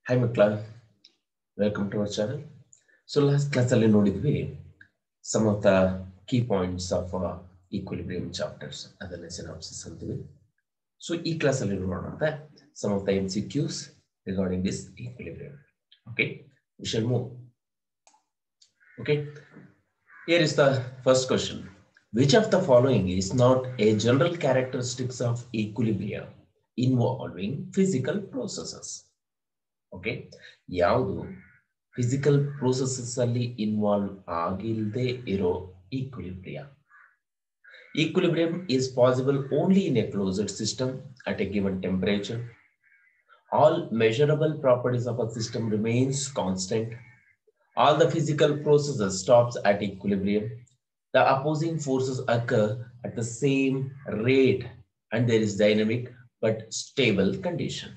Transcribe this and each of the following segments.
Hi Makla, welcome to our channel. So last class ಅಲ್ಲಿ ನೋಡಿದ್ವಿ some of the key points of equilibrium chapters ಅದನ್ನ synopsis ಅಂತೀವಿ. So ಈ class ಅಲ್ಲಿ ನೋಡೋಣ some of the MCQs regarding this equilibrium. Okay, we shall move. Okay, here is the first question. Which of the following is not a general characteristics of equilibrium involving physical processes? Okay ಯಾವುದು physical processes ಅಲ್ಲಿ involve ಆಗಿಲ್ಲದೆ ಇರೋ equilibrium. Equilibrium is possible only in a closed system at a given temperature. All measurable properties of a system remains constant. All the physical processes stops at equilibrium. The opposing forces occur at the same rate and there is dynamic but stable condition.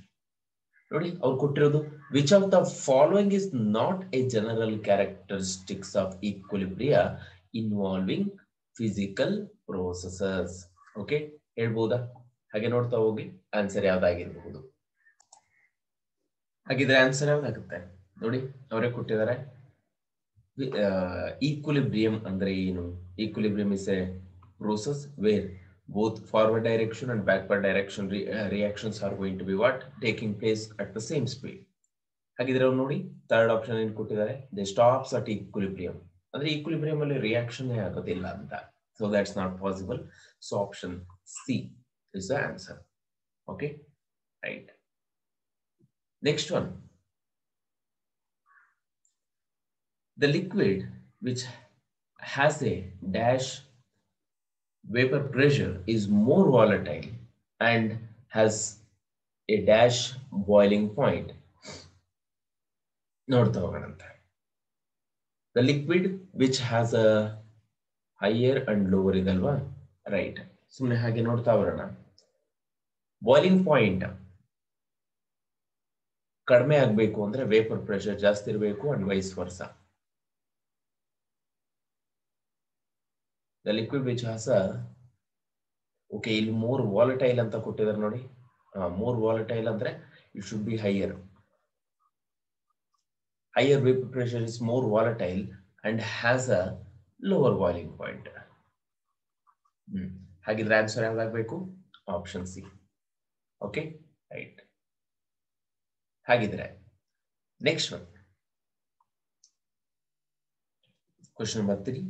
ನೋಡಿ ಅವ್ರು ಕೊಟ್ಟಿರೋದು which of the following is not a general characteristics of equilibria involving physical processes. Okay, ಹೇಳ್ಬೋದಾ? ಹಾಗೆ ನೋಡ್ತಾ ಹೋಗಿ answer ಯಾವ್ದಾಗಿರ್ಬಹುದು. ಹಾಗಿದ್ರೆ answer ಯಾವ್ದಾಗುತ್ತೆ ನೋಡಿ, ಅವರೇ ಕೊಟ್ಟಿದ್ದಾರೆ. ಈಕ್ವಿಲಿಬ್ರಿಯಂ ಅಂದ್ರೆ ಏನು? Equilibrium is a process where both forward direction and backward direction reactions are going to be what taking place at the same speed. ಹಾಗಿದ್ರೆ ಅವ್ರು ನೋಡಿ ಥರ್ಡ್ ಆಪ್ಷನ್ ಏನು ಕೊಟ್ಟಿದ್ದಾರೆ, ದೇ ಸ್ಟಾಪ್ಸ್ ಅಟ್ ಈಕ್ವಿಲಿಬ್ರಿಯಂ ಅಂದ್ರೆ ಈಕ್ವಿಲಿಬ್ರಿಯಂ ಅಲ್ಲಿ reaction ಆಗೋದಿಲ್ಲ ಅಂತ. So that's not possible. So option C is the answer. Okay, right. Next one, the liquid which has A dash vapor pressure is more volatile and has a dash boiling point. ನೋಡ್ತಾ ಹೋಗೋಣಂತೆ. The liquid which has a higher and lower ಇದಲ್ವಾ, right. ಸುಮ್ಮನೆ ಹಾಗೆ ನೋಡ್ತಾ ಬರೋಣ. Boiling point ಕಡಿಮೆ ಆಗಬೇಕು ಅಂದ್ರೆ ವೇಪರ್ ಪ್ರೆಷರ್ ಜಾಸ್ತಿ ಇರಬೇಕು and vice versa. The liquid which has a okay, ಇಲ್ಲಿ ಮೋರ್ ವಾಲಟೈಲ್ ಅಂತ ಕೊಟ್ಟಿದ್ದಾರೆ ನೋಡಿ. ಮೋರ್ ವಾಲಟೈಲ್ ಅಂದ್ರೆ it should be higher. Higher vapour pressure is more volatile and has a lower boiling point. ಹಾಗಿದ್ರೆ answer ಯಾವ್ದಾಗಬೇಕು? Option C. Okay, right. ಹಾಗಿದ್ರೆ next one, question number 3.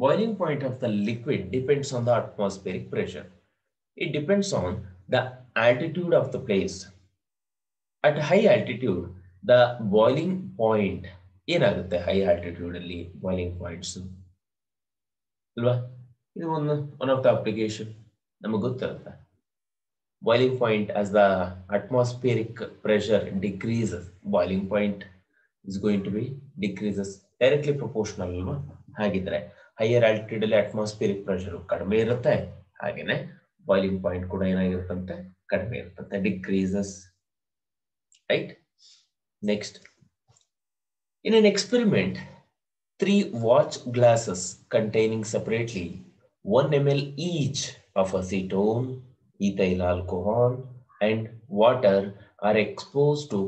Boiling point of the liquid depends on the atmospheric pressure. It depends on the altitude of the place. At high altitude, the boiling point ಏನಾಗುತ್ತೆ? High altitude ಅಲ್ಲಿ boiling points ಅಲ್ವಾ? ಇದು one of the application ನಮಗೆ ಗೊತ್ತಿರುತ್ತೆ. Boiling point as the atmospheric pressure decreases, boiling point is going to be decreases directly proportional ಅಲ್ವಾ? ಹಾಗಿದ್ರೆ higher altitude ಅಲ್ಲಿ atmospheric pressure ಕಡಿಮೆ ಇರುತ್ತೆ, ಹಾಗೇನೆ ಬಾಯ್ಲಿಂಗ್ ಪಾಯಿಂಟ್ ಕೂಡ ಏನಾಗಿರುತ್ತಂತೆ? ಕಡಿಮೆ ಇರುತ್ತಂತೆ, decreases. Right. Next, in an experiment 3 watch glasses containing separately 1 ml each of acetone, ethyl alcohol and water are exposed to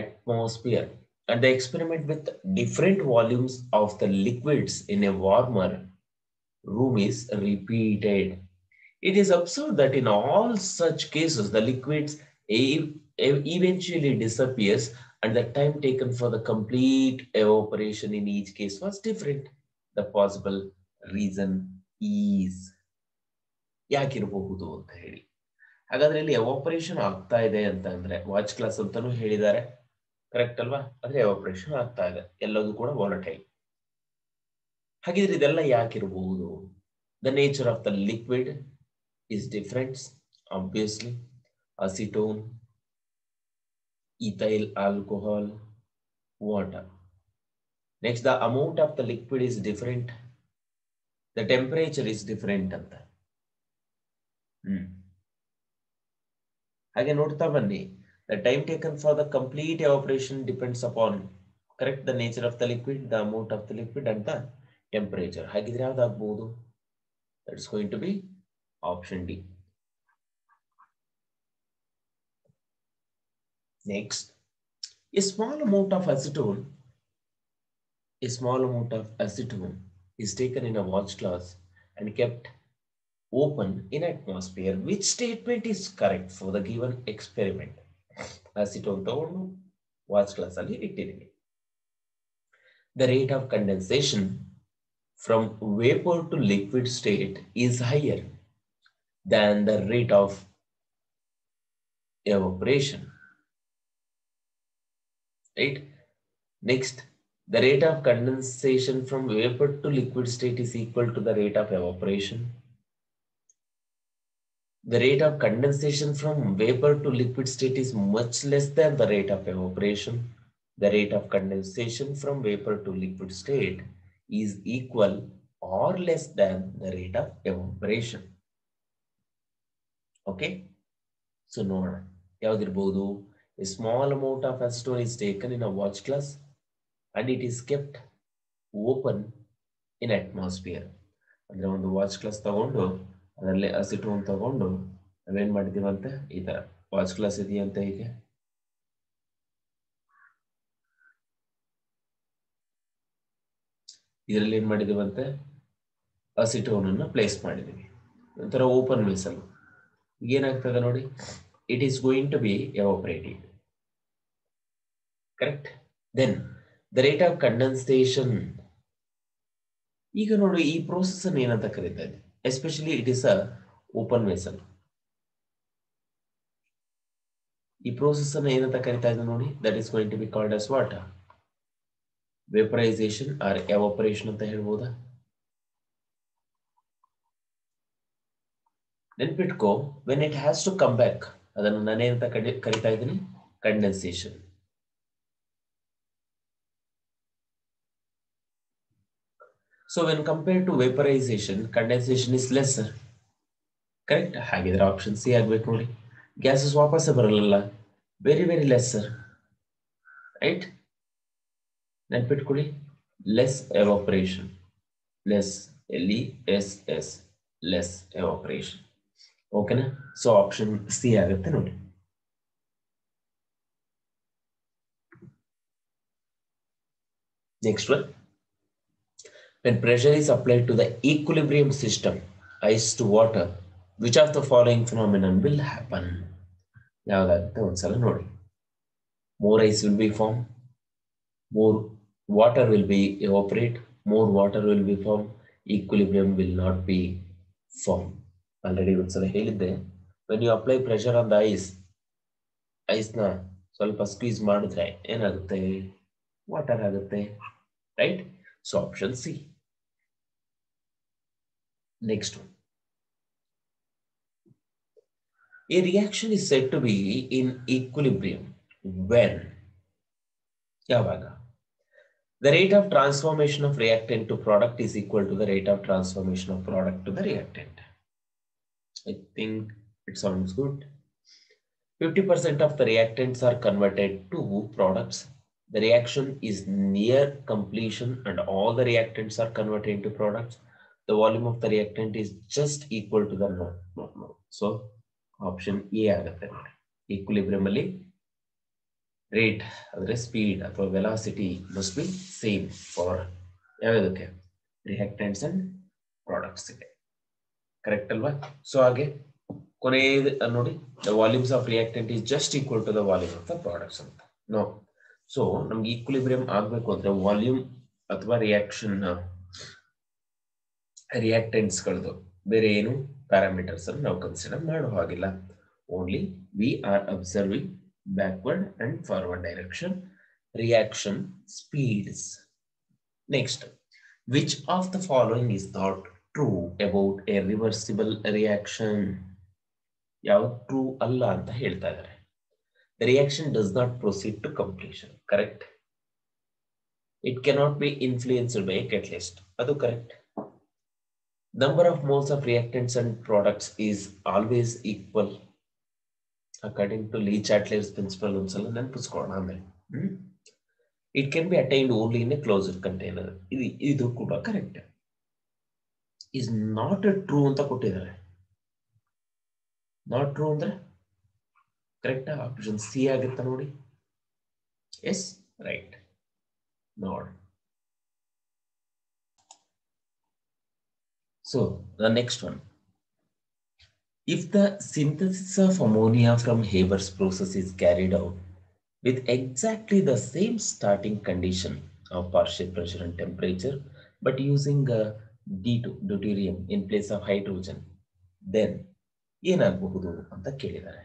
atmosphere and the experiment with different volumes of the liquids in a warmer room is repeated. It is observed that in all such cases, the liquids eventually disappears and the time taken for the complete evaporation in each case was different. The possible reason is ಯಾಕಿರಬಹುದು ಅಂತ ಹೇಳಿ. ಹಾಗಾದ್ರೆ ಇಲ್ಲಿ evaporation ಆಗ್ತಾ ಇದೆ ಅಂತ ಅಂದ್ರೆ watch class ಅಂತಾನು ಹೇಳಿದ್ದಾರೆ, ಕರೆಕ್ಟ್ ಅಲ್ವಾ? ಅಂದ್ರೆ ಎವಾಪರೇಷನ್ ಆಗ್ತಾ ಇದೆ, ಎಲ್ಲದೂ ಕೂಡ ವಾಲಟೈಲ್. ಹಾಗಿದ್ರೆ ಇದೆಲ್ಲ ಯಾಕಿರಬಹುದು? The nature of the liquid is different, obviously. Acetone, ethyl alcohol, water. Next, the amount of the liquid is different. The temperature is different ಅಂತ. ಹಾಗೆ ನೋಡ್ತಾ ಬನ್ನಿ. The time taken for the complete evaporation depends upon, correct, the nature of the liquid, the amount of the liquid and the temperature. ಹಾಗಿದ್ರೆ ಯಾವ್ದಾಗಬಹುದು? That's going to be option D. Next, A small amount of acetone, a small amount of acetone is taken in a watch glass and kept open in atmosphere. Which statement is correct for the given experiment? Acetone ತಗೊಂಡು watch glass ಅಲ್ಲಿ ಇಟ್ಟಿದ್ದೀವಿ. The rate of condensation from vapor to liquid state is higher than the rate of evaporation. Right? Next, the rate of condensation from vapor to liquid state is equal to the rate of evaporation. The rate of condensation from vapor to liquid state is much less than the rate of evaporation. The rate of condensation from vapor to liquid state is equal or less than the rate of evaporation. Okay? So, ನೋಡೋಣ ಯಾವುದಿರಬಹುದು. A small amount of acetone is taken in a watch glass and it is kept open in atmosphere. ಅಂದ್ರೆ ಒಂದು watch glass ತಗೊಂಡು ಅದರಲ್ಲಿ acetone ತಗೊಂಡು ನಾವೇನ್ ಮಾಡಿದೀವಂತೆ ಈ ತರ watch glass ಇದೆಯಂತ ಹೀಗೆ ಇದರಲ್ಲಿ ಏನ್ ಮಾಡಿದೀವಂತೆ ಅಸಿಟೋನ್ ಅನ್ನು ಪ್ಲೇಸ್ ಮಾಡಿದೀವಿ. ಒಂಥರ ಓಪನ್ ವೆಸಲ್. ಏನಾಗ್ತದೆ ನೋಡಿ, it is going to be evaporated. Correct. Then the rate of condensation. ಈಗ ನೋಡಿ ಈ ಪ್ರೋಸೆಸ್ ಅನ್ನು ಏನಂತ ಕರೀತಾ ಇದೆ? Especially it is a open vessel. ಈ ಪ್ರೋಸೆಸ್ ಅನ್ನು ಏನಂತ ಕರೀತಾ ಇದೆ ನೋಡಿ? That is going to be called as what? Vaporisation or evaporation ಅಂತ ಹೇಳ್ಬೋದಾ? ನೆನ್ಪಿಟ್ಕೋ, when it has to come back, ಅದನ್ನು ನಾನೇನಂತ ಕರಿತಾ ಇದ್ದೀನಿ? Condensation. So when compared to vaporization, condensation is lesser. Correct? ಹಾಗಿದ್ರೆ ಆಪ್ಷನ್ ಸಿ ಆಗ್ಬೇಕು ನೋಡಿ. ಗ್ಯಾಸಸ್ ವಾಪಸ್ ಬರಲ್ಲ, ವೆರಿ ವೆರಿ ಲೆಸ್ಸರ್. ರೈಟ್? ನೆನ್ಪಿಟ್ಕೊಳ್ಳಿ, less evaporation, less LESS, less evaporation. ಓಕೆನಾ? ಸೊ ಆಪ್ಷನ್ ಸಿ ಆಗುತ್ತೆ ನೋಡಿ. Next one. When pressure is applied to the equilibrium system, ice to water, which of the following phenomenon will happen? ಯಾವ್ದಾಗುತ್ತೆ ಒಂದ್ಸಲ ನೋಡಿ. More ice will be formed, more water will be evaporate, more water will be formed, equilibrium will not be formed. Already ಒಂದ್ಸಲ ಹೇಳಿದ್ದೆ, when you apply pressure on the ice ನ ಸ್ವಲ್ಪ squeeze ಮಾಡಿದ್ರೆ ಏನಾಗುತ್ತೆ? Water ಆಗುತ್ತೆ. Right? So option C. Next one. A reaction is said to be in equilibrium when the rate of transformation of reactant to product is equal to the rate of transformation of product to the reactant. I think it sounds good. 50% of the reactants are converted to products. The reaction is near completion and all the reactants are converted into products. The volume of the reactant is just equal to the no. So option A ಆಗುತ್ತೆ ನೋಡಿ. Equilibrium ಅಲ್ಲಿ rate ಅಂದ್ರೆ speed ಅಥವಾ velocity must be same for ಯಾವುದಕ್ಕೆ? Reactants and products ಗೆ. Correct ಅಲ್ವಾ? So ಹಾಗೆ ಕೊನೆಯದು ನೋಡಿ, the volumes of reactant is just equal to the volume of the products ಅಂತ. ನೋ. ಸೊ ನಮ್ಗೆ ಈಕ್ವಿಲಿಬ್ರಿಯಂ ಆಗ್ಬೇಕು ಅಂದ್ರೆ ವಾಲ್ಯೂಮ್ ಅಥವಾ ರಿಯಾಕ್ಟೆಂಟ್ಸ್ ಗಳದು ಬೇರೆ ಏನು ಪ್ಯಾರಾಮೀಟರ್ಸ್ ಅನ್ನು ನಾವು ಕನ್ಸಿಡರ್ ಮಾಡೋ ಹಾಗಿಲ್ಲ. Only we are observing backward and forward direction reaction speeds. Next, which of the following is not true about A reversible reaction? ಯಾವ್ದು ಟ್ರೂ ಅಲ್ಲ ಅಂತ ಹೇಳ್ತಾ ಇದ್ದಾರೆ? The reaction does not proceed to completion. Correct? It cannot be influenced by a catalyst. Adu correct. Number of moles of reactants and products is always equal. According to Lee-Chatler's principle, it can be attained only in a closed container. Idu kuda correct. Is not a true anta kottidare. Not true andre correct. Option C ಆಗುತ್ತೆ ನೋಡಿ. Yes, right. Nod. So the next one. If the synthesis of ammonia from Haber's process is carried out with exactly the same starting condition of partial pressure and temperature, but using D2 deuterium in place of hydrogen, then ಏನಾಗಬಹುದು ಅಂತ ಕೇಳಿದ್ದಾರೆ.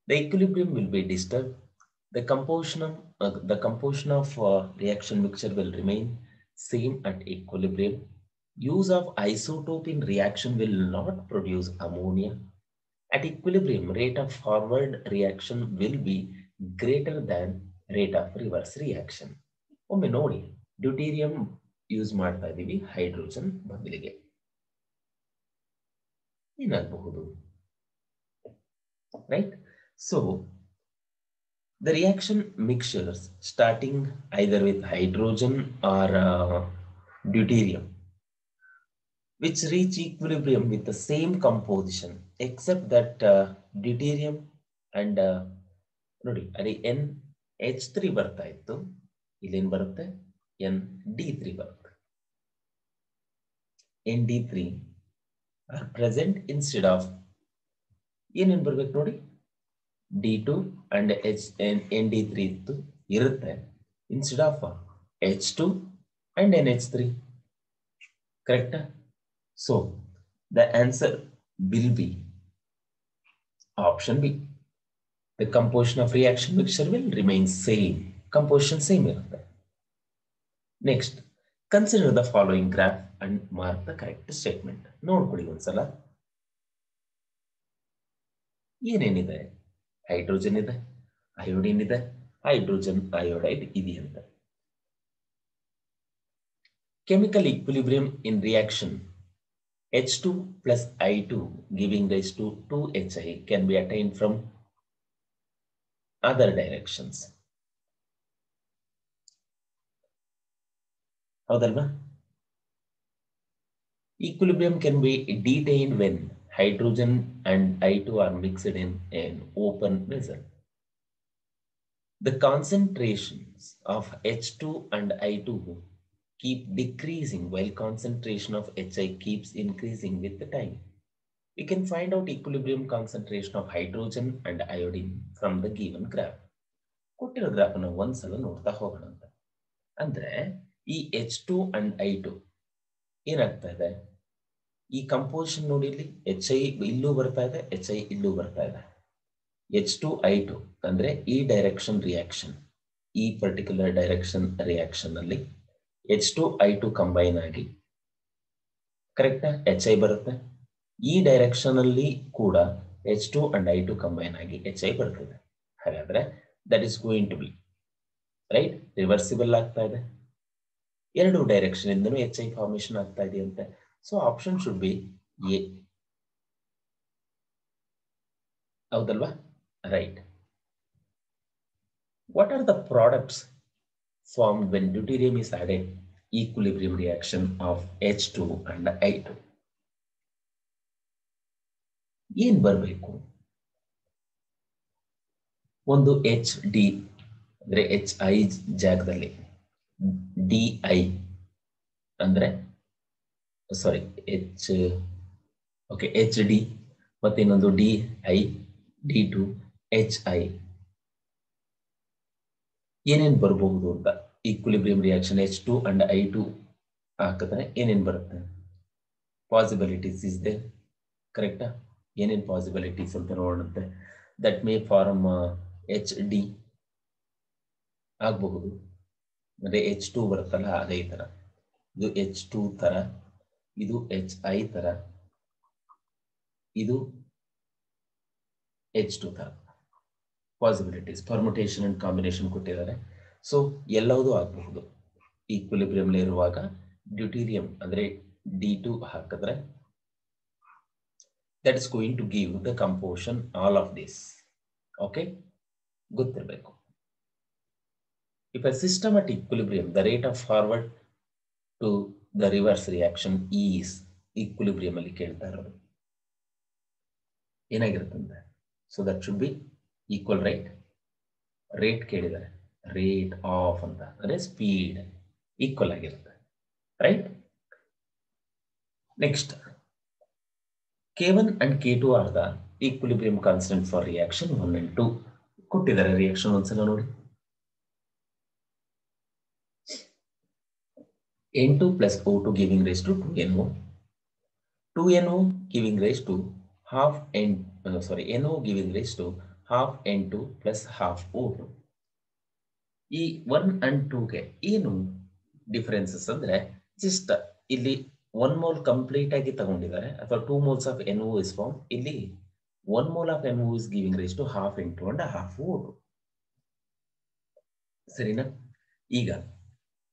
The equilibrium will be disturbed. The composition of reaction mixture will remain same at equilibrium. Use of isotope in reaction will not produce ammonia. At equilibrium, rate of forward reaction will be greater than rate of reverse reaction. ಒಮ್ಮೆ ನೋಡಿ, deuterium use ಮಾಡ್ತಾ ಇದ್ದೀವಿ hydrogen ಬದಲಿಗೆ. ಏನಾಗಬಹುದು? Right? So, the reaction mixtures starting either with hydrogen or deuterium, which reach equilibrium with the same composition, except that deuterium and ನೋಡಿ ಅಲ್ಲಿ NH3 ಬರ್ತಾ ಇತ್ತು, ಇಲ್ಲೇನು ಬರುತ್ತೆ? ND3 ಬರುತ್ತೆ. ND3 are present instead of ಏನೇನು ಬರ್ಬೇಕು ನೋಡಿ, D2 and ND3 ಇತ್ತು ಇರುತ್ತೆ instead of H2 and NH3. Correct? So the answer will be option B. The composition of reaction mixture will remain same. Composition same irutte. Next, consider the following graph and mark the correct statement. ನೋಡ್ಕೊಳ್ಳಿ ಒಂದ್ಸಲ. ಏನೇನಿದೆ? Hydrogen ಇದೆ, iodine ಇದೆ, hydrogen iodide ಇದೆಯಂತೆ. Chemical equilibrium in reaction H2 plus I2 giving rise to 2HI can be attained from other directions. ಹೌದಲ್ವಾ? Equilibrium can be detained when hydrogen and I2 are mixed in an open vessel. The concentrations of H2 and I2 keep decreasing while concentration of HI keeps increasing with the time. We can find out equilibrium concentration of hydrogen and iodine from the given graph. ಕೊಟ್ಟಿರೋ graph ಅನ್ನು ಒಂದ್ಸಲ ನೋಡ್ತಾ ಹೋಗೋಣ ಅಂತ. ಅಂದ್ರೆ ಈ H2 and I2 ಏನಾಗ್ತಾ ಇದೆ? ಈ ಕಂಪೋಸಿಷನ್ ನೋಡಿ, ಇಲ್ಲಿ HI ಇಲ್ಲೂ ಬರ್ತಾ ಇದೆ, HI ಇಲ್ಲೂ ಬರ್ತಾ ಇದೆ. H2 I2 ಅಂದ್ರೆ ಈ ಡೈರೆಕ್ಷನ್ ರಿಯಾಕ್ಷನ್, ಈ ಪರ್ಟಿಕ್ಯುಲರ್ ಡೈರೆಕ್ಷನ್ ರಿಯಾಕ್ಷನ್ ಅಲ್ಲಿ H2 I2 ಕಂಬೈನ್ ಆಗಿ ಕರೆಕ್ಟ್ HI ಬರುತ್ತೆ. ಈ ಡೈರೆಕ್ಷನ್ ಅಲ್ಲಿ ಕೂಡ H2 and I2 ಕಂಬೈನ್ ಆಗಿ HI ಬರ್ತದೆ. ಹಾಗಾದ್ರೆ that is going to be right, reversible ಆಗ್ತಾ ಇದೆ. ಎರಡು ಡೈರೆಕ್ಷನ್ ಇಂದನೂ HI ಫಾರ್ಮೇಶನ್ ಆಗ್ತಾ ಇದೆಯಂತೆ. So option should be A. ಹೌದಲ್ವಾ? Right. What are the products formed when deuterium is added equilibrium reaction of H2 and I2? ಏನ್ ಬರಬೇಕು? ಒಂದು HD ಅಂದ್ರೆ HI ಜಾಗದಲ್ಲಿ DI ಅಂದ್ರೆ ಸಾರಿ HD ಮತ್ತೆ ಇನ್ನೊಂದು DI D2 HI ಏನೇನು ಬರಬಹುದು ಅಂತ. Equilibrium reaction H2 and I2 ಹಾಕಿದ್ರೆ ಏನೇನು ಬರುತ್ತೆ? Possibilities is they. ಕರೆಕ್ಟಾ? ಏನೇನು ಪಾಸಿಬಿಲಿಟೀಸ್ ಅಂತ ನೋಡುತ್ತೆ. ದಟ್ ಮೇ ಫಾರ್ಮ್ HD ಆಗಬಹುದು, ಅಂದ್ರೆ H2 ಬರುತ್ತಲ್ಲ ಅದೇ ತರ. ಇದು H2 ತರ, ಇದು HI ತರ, ಇದು H2 ತರ. ಪಾಸಿಬಿಲಿಟೀಸ್ ಪರ್ಮುಟೇಷನ್ ಅಂಡ್ ಕಾಂಬಿನೇಷನ್ ಕೊಟ್ಟಿದ್ದಾರೆ. ಸೊ ಎಲ್ಲವೂ ಆಗಬಹುದು. ಈಕ್ವಿಲಿಬ್ರಿಯಂ ಇರುವಾಗ ಡ್ಯೂಟೀರಿಯಂ ಅಂದ್ರೆ D2 ಹಾಕಿದ್ರೆ that is going to give the composition all of this. Okay, ಗೊತ್ತಿರಬೇಕು. If a system at equilibrium, the rate of forward to the reverse reaction is equilibrium ಅಲ್ಲಿ ಕೇಳ್ತಾ ಇರೋದು ಏನಾಗಿರುತ್ತೆ? So that should be equal, right? Rate ಕೇಳಿದ್ದಾರೆ, rate of ಅಂತ ಅಂದರೆ speed equal ಆಗಿರುತ್ತೆ, right. Next K1 and K2 are the equilibrium constant for reaction 1 and 2. ಕೊಟ್ಟಿದ್ದಾರೆ reaction ಒಂದ್ಸಲ ನೋಡಿ. N2 plus O2 giving rise to 2NO. 2NO giving rise to half NO giving rise to half N2 plus half O2. ಈ 1 and 2ಗೆ ಏನು differences ಅಂದ್ರೆ just ಇಲ್ಲಿ 1 mole complete ಆಗಿ ತಗೊಂಡಿದ್ದಾರೆ ಅಥವಾ 2 moles of NO is formed. ಇಲ್ಲಿ 1 mole of NO is giving rise to half N2 and half O2. ಸರಿನಾ? ಈಗ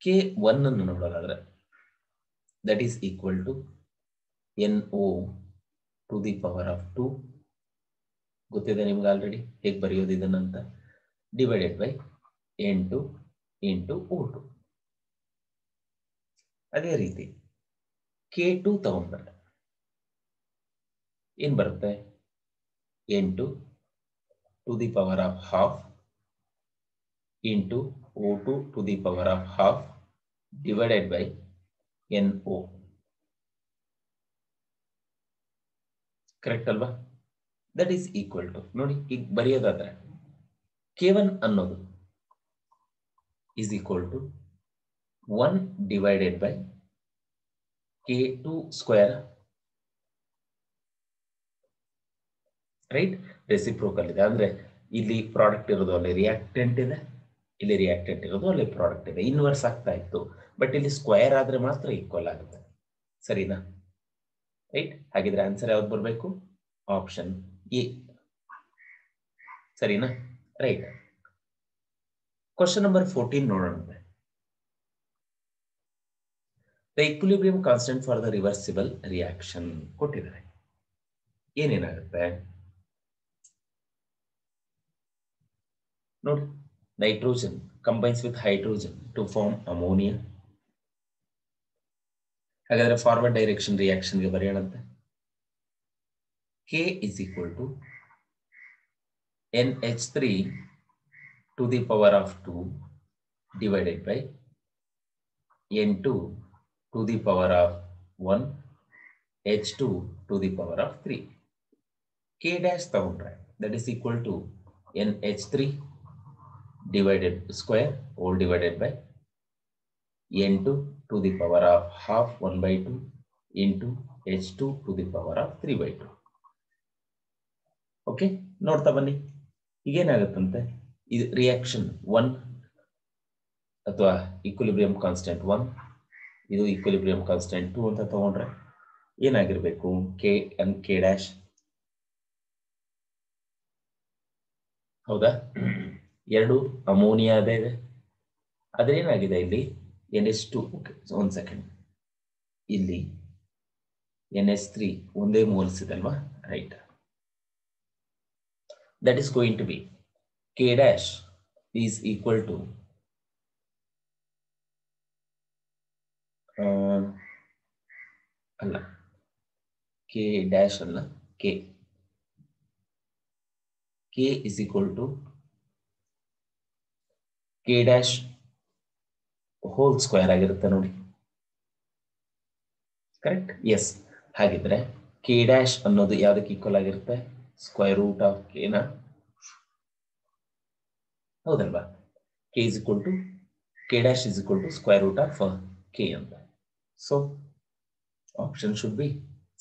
K1 ಅನ್ನು ನೋಡೋದಾದ್ರೆ that is equal to NO to the power of 2 ಗೊತ್ತಿದೆ ನಿಮ್ಗೆ ಆಲ್ರೆಡಿ ಹೇಗೆ ಬರೆಯೋದು ಇದನ್ನಂತ, divided by N2 into O2. ಅದೇ ರೀತಿ K2 ತಗೊಂಡ್ರೆ ಏನ್ ಬರುತ್ತೆ, N2 to the power of half into O2 to the power of half divided by NO. Correct ಅಲ್ವಾ? ದಟ್ ಈಸ್ ಈಕ್ವಲ್ ಟು, ನೋಡಿ ಈಗ ಬರೆಯೋದಾದ್ರೆ K1 ಅನ್ನೋದು is equal to 1 divided by K2 square, right. Reciprocal ಇದೆ ಅಂದ್ರೆ ಇಲ್ಲಿ product ಇರೋದು ಅಲ್ಲಿ ರಿಯಾಕ್ಟೆಂಟ್ ಇದೆ, ಇಲ್ಲಿ ರಿಯಾಕ್ಟೆಂಟ್ ಇರೋದು ಅಲ್ಲಿ ಪ್ರಾಡಕ್ಟ್ ಇದೆ. ಇನ್ವರ್ಸ್ ಆಗ್ತಾ ಇತ್ತು, ಬಟ್ ಇಲ್ಲಿ ಸ್ಕ್ವೇರ್ ಆದ್ರೆ ಮಾತ್ರ ಈಕ್ವಲ್ ಆಗುತ್ತೆ. ಸರಿನಾ? ರೈಟ್. ಹಾಗಿದ್ರೆ ಆನ್ಸರ್ ಯಾವ್ದು ಬರಬೇಕು? Option A. ಸರಿನಾ? ರೈಟ್. ಕ್ವಶನ್ ನಂಬರ್ 14 ನೋಡೋಣ. The equilibrium constant for the reversible reaction ಕೊಟ್ಟಿದ್ದಾರೆ. ಏನೇನಾಗುತ್ತೆ ನೋಡಿ. Nitrogen combines with hydrogen to form ammonia. ಹಾಗಾದ್ರೆ ಫಾರ್ವರ್ಡ್ ಡೈರೆಕ್ಷನ್ ರಿಯಾಕ್ಷನ್ಗೆ ಬರೆಯೋಣಂತೆ. K is equal to NH3 to the power of 2 divided by N2 to the power of 1 H2 to the power of 3. K dash ತಗೊಂಡ್ರೆ that is equal to NH3 divided square all divided by N2 to the power of half 1 by 2 into H2 to the power of 3 by 2. Okay, ನೋಡ್ತಾ ಬನ್ನಿ. ಈಗೇನಾಗುತ್ತಂತೆ, ಇದು reaction 1 ಅಥವಾ equilibrium constant 1, ಇದು equilibrium constant 2 ಅಂತ ತಗೊಂಡ್ರೆ ಏನಾಗಿರ್ಬೇಕು? K and K dash, ಹೌದಾ? ಎರಡು ಅಮೋನಿಯಾ ಇದೆ, ಅದೇನಾಗಿದೆ ಇಲ್ಲಿ NH2. ಓಕೆ, ಒಂದು ಸೆಕೆಂಡ್, ಇಲ್ಲಿ NH3 ಒಂದೇ ಮೋಲ್ಸ್ ಇದೆ ಅಲ್ವಾ? Right. That is going to be K dash is equal to ಅಲ್ಲ, K dash ಅಲ್ಲ, K is equal to K dash whole square ಆಗಿರುತ್ತೆ ನೋಡಿ. ಕರೆಕ್ಟ್? ಎಸ್. ಹಾಗಿದ್ರೆ K dash ಅನ್ನೋದು ಯಾವ್ದಕ್ಕೆ ಈಕ್ವಲ್ ಆಗಿರುತ್ತೆ? ಸ್ಕ್ವೇರ್ ರೂಟ್ ಆಫ್ K ನ, ಹೌದಲ್ವಾ? K is equal to K dash is equal to square root of K ಅಂತ. So option should be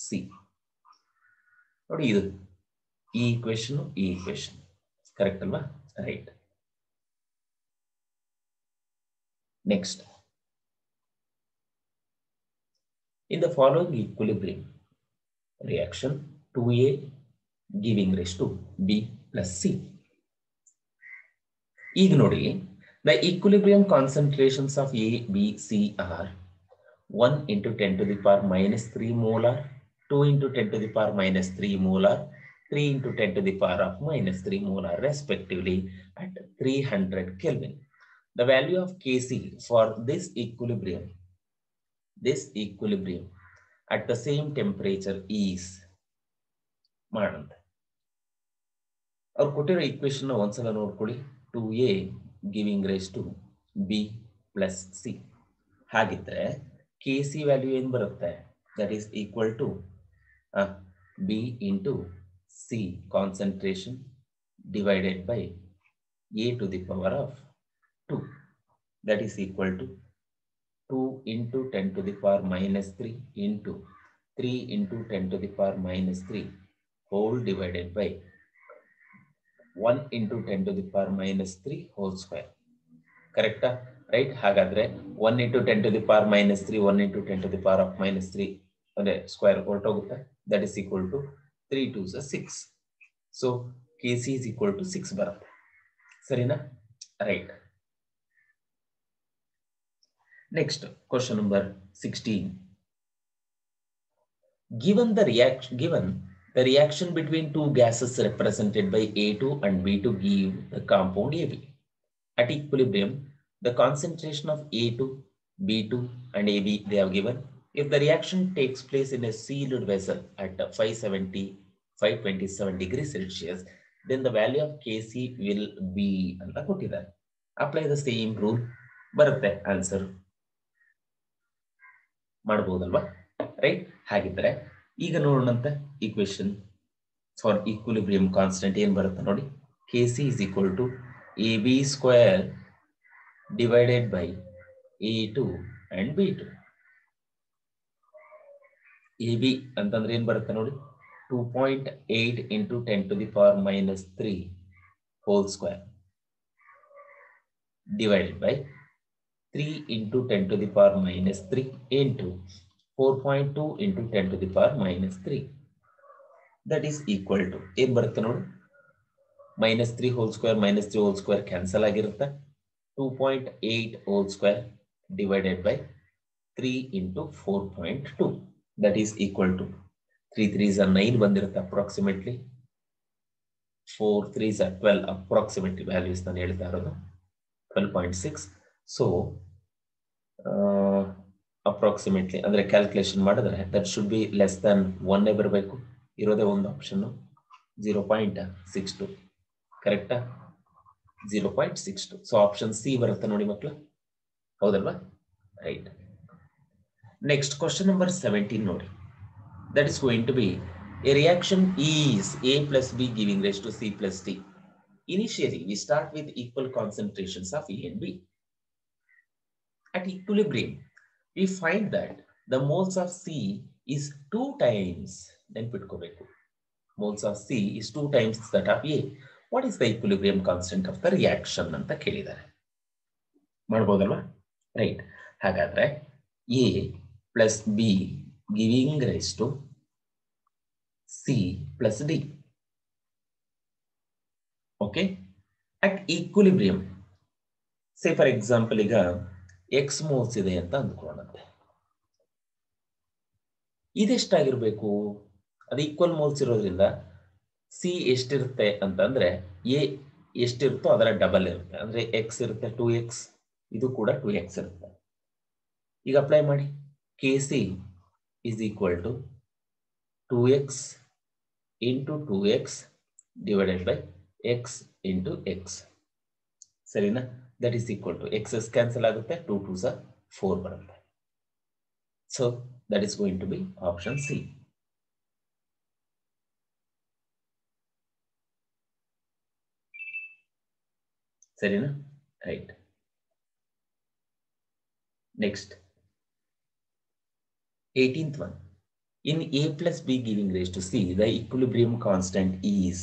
C. ನೋಡಿ, ಇದು ಈ ಈಕ್ವೇಶನ್ ಕರೆಕ್ಟ್ ಅಲ್ವಾ? Right. Next, in the following equilibrium reaction 2A giving rise to B plus C. ಈಗ ನೋಡಿ, the equilibrium concentrations of A, B, C are 1 into 10 to the power minus 3 molar, 2 into 10 to the power minus 3 molar, 3 into 10 to the power of minus 3 molar respectively at 300 Kelvin. The value of Kc for this equilibrium at the same temperature is ಮಾಡಂತೆ. ಅವ್ರು ಕೊಟ್ಟಿರೋ equation ಒಂದ್ಸಲ ನೋಡ್ಕೊಳ್ಳಿ. 2a giving rise to b plus c. ಹಾಗಿದ್ರೆ kc value ಏನು ಬರುತ್ತೆ? That is equal to b into c concentration divided by a to the power of 2. That is equal to 2 into 10 to the power minus 3 into 3 into 10 to the power minus 3 whole divided by 1 into 10 to the power minus 3 whole square. Correct? Right? ಹಾಗಾದ್ರೆ 1 into 10 to the power minus 3, 1 into 10 to the power of minus 3 ಅಂದ್ರೆ square ಹೊರಟೋಗುತ್ತೆ. That is equal to 3 2s 6. So kc is equal to 6 ಬರುತ್ತೆ. ಸರಿನಾ? Right. Next, question number 16. Given the reaction between two gases represented by A2 and B2 give the compound AB. At equilibrium, the concentration of A2, B2 and AB they have given. If the reaction takes place in a sealed vessel at 527 degrees Celsius, then the value of Kc will be ಅಂತ ಕೊಟ್ಟಿದ್ದಾರೆ. Apply the same rule. ಬರುತ್ತೆ answer ಮಾಡಬಹುದಲ್ವಾ? Right. ಹಾಗಿದ್ರೆ ಈಗ ನೋಡೋಣಂತ equation for equilibrium constant ಏನ್ ಬರುತ್ತೆ ನೋಡಿ. Kc is equal to AB square divided by A2 and B2. AB ಅಂತಂದ್ರೆ ಏನ್ ಬರುತ್ತೆ ನೋಡಿ, 2.8 into 10 to the power minus 3 whole square divided by 3 into 10 to the power minus 3 into 4.2 into 10 to the power minus 3. That is equal to ಏನು ಬರುತ್ತೆ ನೋಡಿ, minus 3 whole square minus 3 whole square cancel ಆಗಿರುತ್ತೆ. 2.8 whole square divided by 3 into 4.2. That is equal to 3 3s are 9 ಬಂದಿರುತ್ತೆ approximately. 4 3s are 12 approximately values ನಾನು ಹೇಳ್ತಾ ಇರೋದು 12.6. So approximately ಅಂದ್ರೆ calculation ಮಾಡಿದ್ರೆ that should be less than 1 ಬರಬೇಕು. ಇರೋದೇ ಒಂದು ಆಪ್ಷನ್ 0.62. ಕರೆಕ್ಟಾ? 0.62. ಸೊ ಆಪ್ಷನ್ ಸಿ ಬರುತ್ತೆ ನೋಡಿ ಮಕ್ಕಳು, ಹೌದಲ್ವಾ? ರೈಟ್. ನೆಕ್ಸ್ಟ್ ಕ್ವಶನ್ ನಂಬರ್ 17 ನೋಡಿ. That is going to be a reaction is A plus B giving rise to C plus D. Initially we start with equal concentrations of A and B. At equilibrium, we find that the moles of C is 2 times, ನೆನ್ಪಿಟ್ಕೋಬೇಕು, moles of C is 2 times that of A. What is the equilibrium constant of the reaction ಅಂತ ಕೇಳಿದ್ದಾರೆ. ಮಾಡ್ಬೋದಲ್ವಾ? Right. ಹಾಗಾದ್ರೆ A plus B giving rise to C plus D. Okay? At equilibrium, say for example ಈಗ X moles ಇದೆ ಅಂತ ಅಂದ್ಕೊಳ್ಳೋಣಂತೆ. ಇದೆಷ್ಟಾಗಿರ್ಬೇಕು? ಅದು equal moles ಇರೋದ್ರಿಂದ C ಎಷ್ಟಿರುತ್ತೆ ಅಂತಂದ್ರೆ ಎ ಎಷ್ಟಿರುತ್ತೋ ಅದರ ಡಬಲ್ ಇರುತ್ತೆ. ಅಂದ್ರೆ ಎಕ್ಸ್ ಇರುತ್ತೆ 2x, ಇದು ಕೂಡ 2x ಇರುತ್ತೆ. ಈಗ ಅಪ್ಲೈ ಮಾಡಿ. Kc is equal to 2x into 2x divided by x into x. ಸರಿನಾ? That is equal to x's cancel ಆಗುತ್ತೆ, 2 2s are 4 ಬರುತ್ತೆ. So that is going to be option C. ಸರಿನಾ? Right. Next 18th one. In A plus B giving rise to C, the equilibrium constant is.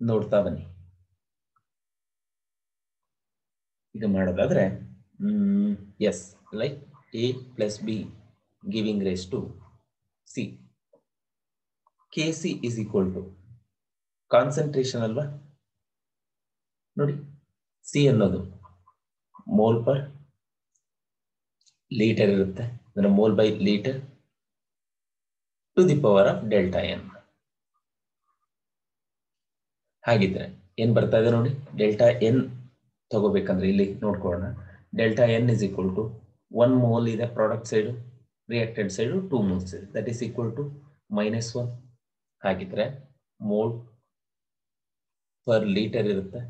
ನೋಡ್ತಾ ಬನ್ನಿ. ಈಗ ಮಾಡೋದಾದ್ರೆ as like A plus B giving rise to C. Kc is equal to concentration ಅಲ್ವಾ ನೋಡಿ. C ಅನ್ನೋದು mole per litre ಇರುತ್ತೆ, ಅಂದ್ರೆ mole by litre to the power of delta N. ಹಾಗಿದ್ರೆ ಏನ್ ಬರ್ತಾ ಇದೆ ನೋಡಿ, ಡೆಲ್ಟಾ ಎನ್ ತಗೋಬೇಕಂದ್ರೆ ಇಲ್ಲಿ ನೋಡ್ಕೊಳ್ಳೋಣ. Delta N is equal to 1 mole ಇದೆ product side, reactant side 2 moles ಇದೆ. That is equal to -1. ಹಾಗಿದ್ರೆ ಮೋಲ್ ಪರ್ ಲೀಟರ್ ಇರುತ್ತೆ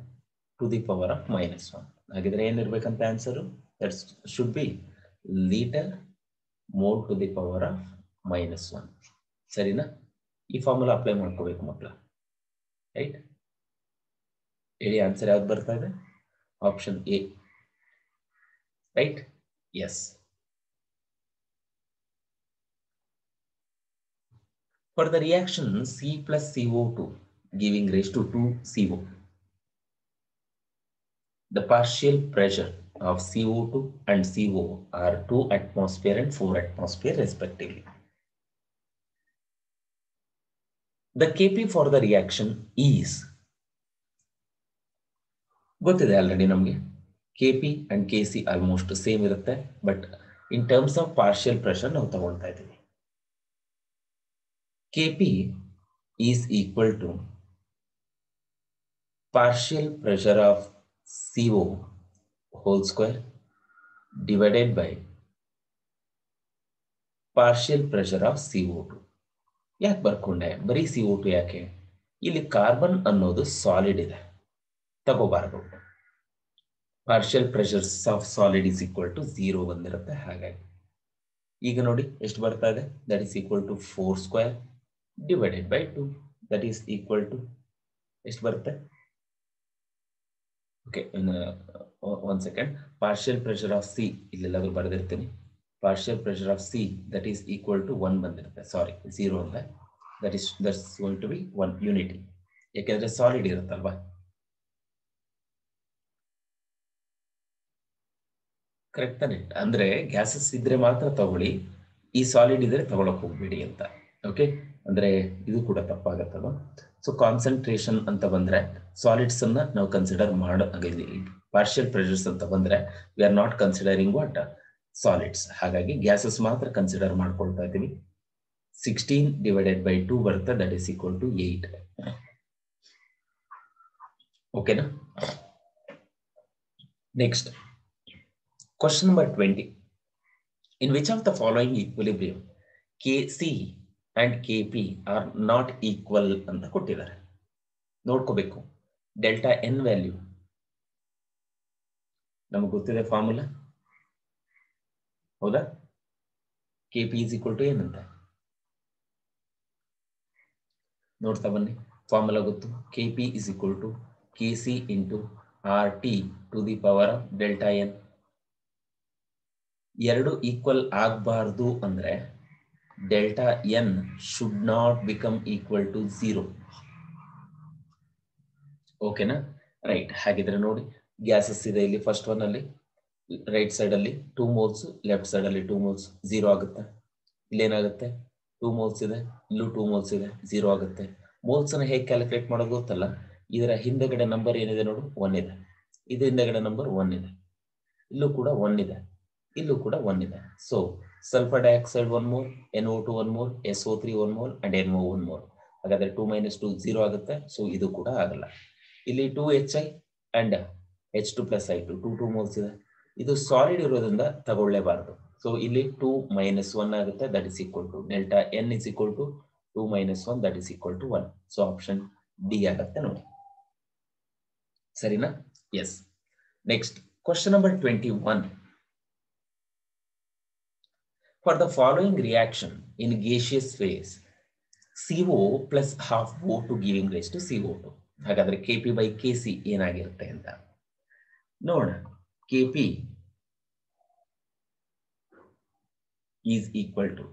to the power of -1. ಹಾಗಿದ್ರೆ ಏನಿರ್ಬೇಕಂತ ಆನ್ಸರು? That should be litre mole to the power of -1. ಸರಿನಾ? ಈ formula apply ಮಾಡ್ಕೋಬೇಕು ಮಕ್ಕಳ. ರೈಟ್? ಹೇಳಿ ಆನ್ಸರ್ ಯಾವ್ದು ಬರ್ತಾ ಇದೆ? Option A. Right? Yes. For the reaction C plus CO2 giving raised to 2 CO, the partial pressure of CO2 and CO are 2 atmosphere and 4 atmosphere respectively. The Kp for the reaction is, ಗೊತ್ತಿದೆ already ನಮಗೆ. Kp and Kc almost same ಇರುತ್ತೆ, but in terms of partial pressure ನಾವು ತಗೊಳ್ತಾ ಇದ್ದೀವಿ. Kp is equal to partial pressure of CO whole square divided by partial pressure of CO2. ಯಾಕೆ ಬರ್ಕೊಂಡೆ? ಬರೀ CO2 ಯಾಕೆ? ಇಲ್ಲಿ ಕಾರ್ಬನ್ ಅನ್ನೋದು ಸಾಲಿಡ್ ಇದೆ, ತಗೋಬಾರದು. Partial pressures of solid is equal to 0 ಬಂದಿರುತ್ತೆ. ಹಾಗಾಗಿ ಈಗ ನೋಡಿ ಎಷ್ಟು ಬರ್ತಾ ಇದೆ? That is equal to 4 square divided by 2, that is equal to ಎಷ್ಟು ಬರುತ್ತೆ? Okay, one second. Partial pressure of C ಇಲ್ಲೆಲ್ಲಾದ್ರೂ ಬರೆದಿರ್ತೀನಿ. Partial pressure of C that is equal to 1 ಬಂದಿರುತ್ತೆ. ಸಾರಿ, 0 ಅಂತ. That's going to be 1 unity, ಯಾಕೆಂದ್ರೆ solid ಇರುತ್ತಲ್ವಾ. Correct ತಾನೆ? ಅಂದ್ರೆ ಗ್ಯಾಸಸ್ ಇದ್ರೆ ಮಾತ್ರ ತಗೊಳ್ಳಿ, ಈ ಸಾಲಿಡ್ ಇದ್ರೆ ತಗೊಳಕ್ ಹೋಗ್ಬೇಡಿ ಅಂತ. ಓಕೆ, ಅಂದ್ರೆ ಇದು ಕೂಡ ತಪ್ಪಾಗತ್ತಲ್ವ. ಸೊ ಕಾನ್ಸಂಟ್ರೇಷನ್ ಅಂತ ಬಂದ್ರೆ ಸಾಲಿಡ್ಸ್ ಅನ್ನ ನಾವು ಕನ್ಸಿಡರ್ ಪಾರ್ಷಿಯಲ್ ಪ್ರೆಷರ್ಸ್ ಅಂತ ಬಂದ್ರೆ we are not considering what solids. ಹಾಗಾಗಿ ಗ್ಯಾಸಸ್ ಮಾತ್ರ ಕನ್ಸಿಡರ್ ಮಾಡ್ಕೊಳ್ತಾ ಇದ್ದೀವಿ. 16 divided by 2 ಬರುತ್ತೆ, ದಟ್ ಈಸ್ ಈಕ್ವಲ್ ಟು 8. ಓಕೆನಾ? Next question number 20. In which of the following equilibrium Kc and Kp are not equal ಅಂತ ಕೊಟ್ಟಿದ್ದಾರೆ. ನೋಡ್ಕೋಬೇಕು. ಡೆಲ್ಟಾ ಎನ್ ವ್ಯಾಲ್ಯೂ ನಮಗೆ ಗೊತ್ತಿದೆ, ಫಾರ್ಮುಲಾ ಹೌದಾ? Kp is equal to ಏನಂತ ನೋಡ್ತಾ ಬನ್ನಿ. ಫಾರ್ಮುಲಾ ಗೊತ್ತು. Kp is equal to Kc into RT to the power of delta N. ಎರಡು ಈಕ್ವಲ್ ಆಗಬಾರ್ದು ಅಂದ್ರೆ delta N should not become equal to 0. ಓಕೆನಾ? ರೈಟ್. ಹಾಗಿದ್ರೆ ನೋಡಿ, ಗ್ಯಾಸಸ್ ಇದೆ ಇಲ್ಲಿ. ಫಸ್ಟ್ ಒನ್ ಅಲ್ಲಿ ರೈಟ್ ಸೈಡ್ ಅಲ್ಲಿ 2 moles, ಲೆಫ್ಟ್ ಸೈಡ್ ಅಲ್ಲಿ 2 moles, 0 ಆಗುತ್ತೆ. ಇಲ್ಲೇನಾಗುತ್ತೆ? 2 moles ಇದೆ, ಇಲ್ಲೂ 2 moles ಇದೆ, 0 ಆಗುತ್ತೆ. ಮೋಲ್ಸ್ ಅನ್ನ ಹೇಗೆ ಕ್ಯಾಲ್ಕುಲೇಟ್ ಮಾಡೋದು ಗೊತ್ತಲ್ಲ? ಇದರ ಹಿಂದೆಗಡೆ ನಂಬರ್ ಏನಿದೆ ನೋಡು, 1 ಇದೆ. ಇದು ಹಿಂದೆಗಡೆ ನಂಬರ್ 1 ಇದೆ, ಇಲ್ಲೂ ಕೂಡ 1 ಇದೆ, ಇಲ್ಲೂ ಕೂಡ 1 ಇದೆ. So sulphur dioxide 1 mole, NO2 1 mole, SO3 1 mole and NO 1 mole. ಹಾಗಾದ್ರೆ 2 - 2 0 ಆಗುತ್ತೆ. ಸೊ ಇದು ಕೂಡ ಆಗಲ್ಲ. ಇಲ್ಲಿ 2HI and H2 plus I2 2 moles ಇದೆ. ಇದು ಸಾಲಿಡ್ ಇರೋದ್ರಿಂದ ತಗೊಳ್ಳೇಬಾರದು. ಸೊ ಇಲ್ಲಿ 2 - 1 ಆಗುತ್ತೆ, that is equal to delta N is equal to 2 - 1, that is equal to 1. So option D ಆಗುತ್ತೆ ನೋಡಿ. ಸರಿನಾ? Yes. Next question number 21. For the following reaction in gaseous phase, CO plus half O2 giving rise to CO2. ಹಾಗಾದ್ರೆ Kp by Kc ಏನಾಗಿರುತ್ತೆ ಅಂತ ನೋಡ. Kp is equal to,